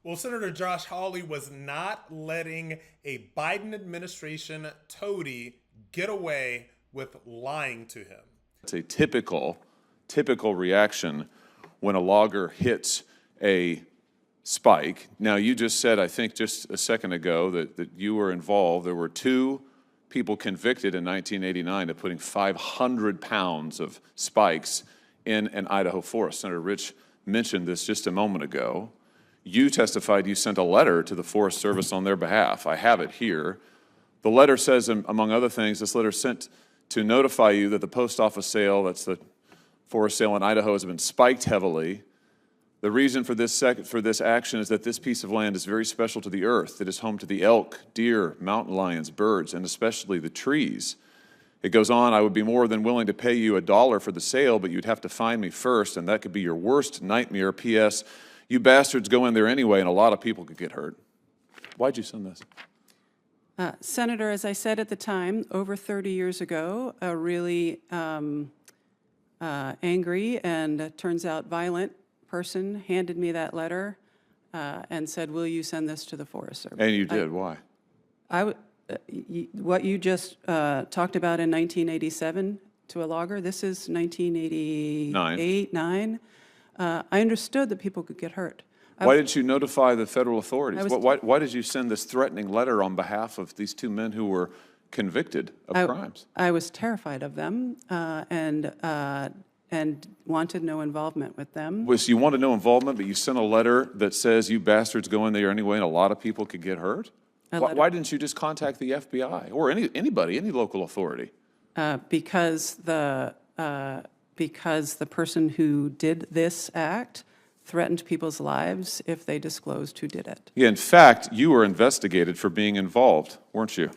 Well, Senator Josh Hawley was not letting a Biden administration toady get away with lying to him. It's a typical reaction when a logger hits a spike. Now, you just said, I think just a second ago, that you were involved. There were 2 people convicted in 1989 of putting 500 pounds of spikes in an Idaho forest. Senator Rich mentioned this just a moment ago. You testified you sent a letter to the Forest Service on their behalf. I have it here. The letter says, among other things, this letter sent to notify you that the post office sale, that's the forest sale in Idaho, has been spiked heavily. The reason for this action is that this piece of land is very special to the earth. It is home to the elk, deer, mountain lions, birds, and especially the trees. It goes on, I would be more than willing to pay you $1 for the sale, but you'd have to find me first, and that could be your worst nightmare. P.S. You bastards go in there anyway, and a lot of people could get hurt. Why'd you send this? Senator, as I said at the time, over 30 years ago, a really angry and turns out violent person handed me that letter and said, will you send this to the Forest Service? And you did. Why? What you just talked about in 1987 to a logger, this is 1988, 9. I understood that people could get hurt. Why didn't you notify the federal authorities? Why did you send this threatening letter on behalf of these 2 men who were convicted of crimes? I was terrified of them and wanted no involvement with them. So you wanted no involvement, but you sent a letter that says you bastards go in there anyway and a lot of people could get hurt? Why didn't you just contact the FBI or anybody, any local authority? Because the person who did this act threatened people's lives if they disclosed who did it. Yeah, in fact, you were investigated for being involved, weren't you?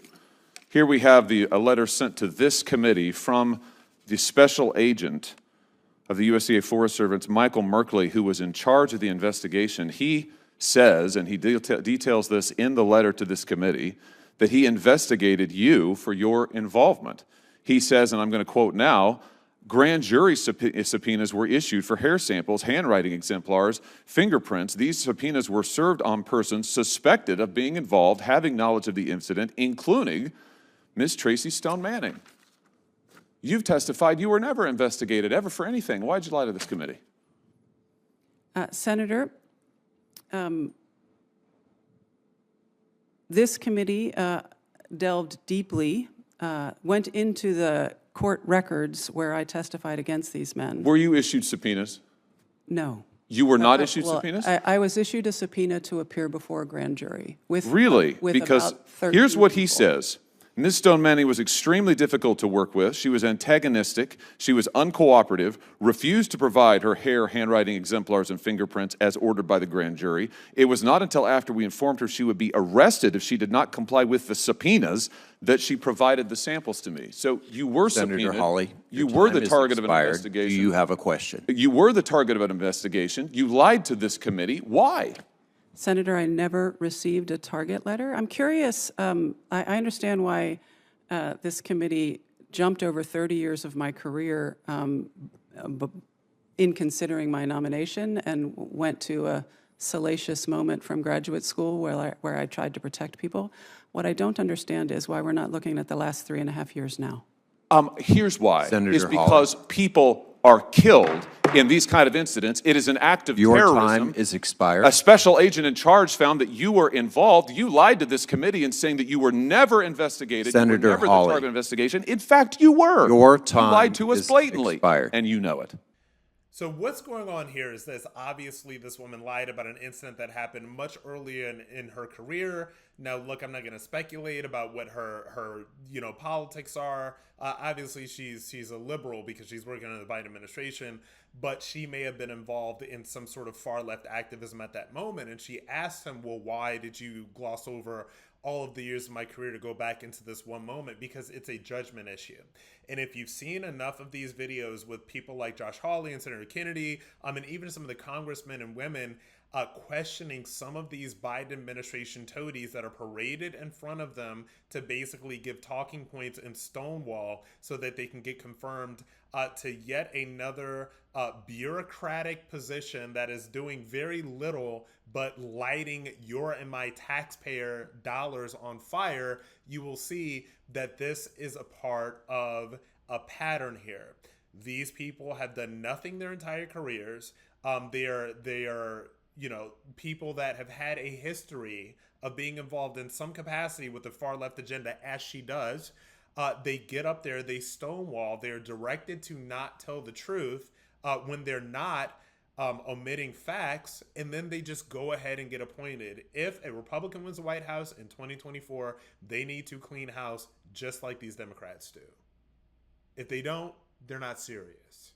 Here we have a letter sent to this committee from the special agent of the USDA Forest Service, Michael Merkley, who was in charge of the investigation. He says, and he details this in the letter to this committee, that he investigated you for your involvement. He says, and I'm going to quote now, grand jury subpoenas were issued for hair samples, handwriting exemplars, fingerprints. These subpoenas were served on persons suspected of being involved, having knowledge of the incident, including Ms. Tracy Stone Manning. You've testified you were never investigated, ever for anything. Why'd you lie to this committee? Senator, this committee delved deeply, went into the court records where I testified against these men. Were you issued subpoenas? No. You were not issued subpoenas? I was issued a subpoena to appear before a grand jury. Really? Because here's what he says. Ms. Stone Manning was extremely difficult to work with. She was antagonistic. She was uncooperative, refused to provide her hair, handwriting exemplars, and fingerprints as ordered by the grand jury. It was not until after we informed her she would be arrested if she did not comply with the subpoenas that she provided the samples to me. So you were subpoenaed. Senator Hawley, you were the target of an expired. investigation. Do you have a question? You were the target of an investigation. You lied to this committee. Why? Senator, I never received a target letter. I'm curious, I understand why this committee jumped over 30 years of my career in considering my nomination and went to a salacious moment from graduate school where I tried to protect people. What I don't understand is why we're not looking at the last 3.5 years now. Here's why. Senator It's because people are killed in these kind of incidents. It is an act of terrorism. Your time is expired. A special agent in charge found that you were involved. You lied to this committee in saying that you were never investigated. Senator you were never Hawley, the target of investigation. In fact, you were. Your time you lied to us is blatantly, expired. and you know it. So what's going on here is this. Obviously, this woman lied about an incident that happened much earlier in her career. Now, look, I'm not going to speculate about what her politics are. Obviously, she's a liberal because she's working under the Biden administration, but she may have been involved in some sort of far-left activism at that moment. And she asked him, well, why did you gloss over all of the years of my career to go back into this one moment? Because it's a judgment issue. And if you've seen enough of these videos with people like Josh Hawley and Senator Kennedy, and even some of the congressmen and women, questioning some of these Biden administration toadies that are paraded in front of them to basically give talking points and stonewall so that they can get confirmed to yet another bureaucratic position that is doing very little but lighting your and my taxpayer dollars on fire. You will see that this is a part of a pattern here. These people have done nothing their entire careers. They are people that have had a history of being involved in some capacity with the far left agenda, as she does. They get up there, they stonewall, they're directed to not tell the truth when they're not omitting facts, and then they just go ahead and get appointed. If a Republican wins the White House in 2024, they need to clean house just like these Democrats do. If they don't, they're not serious.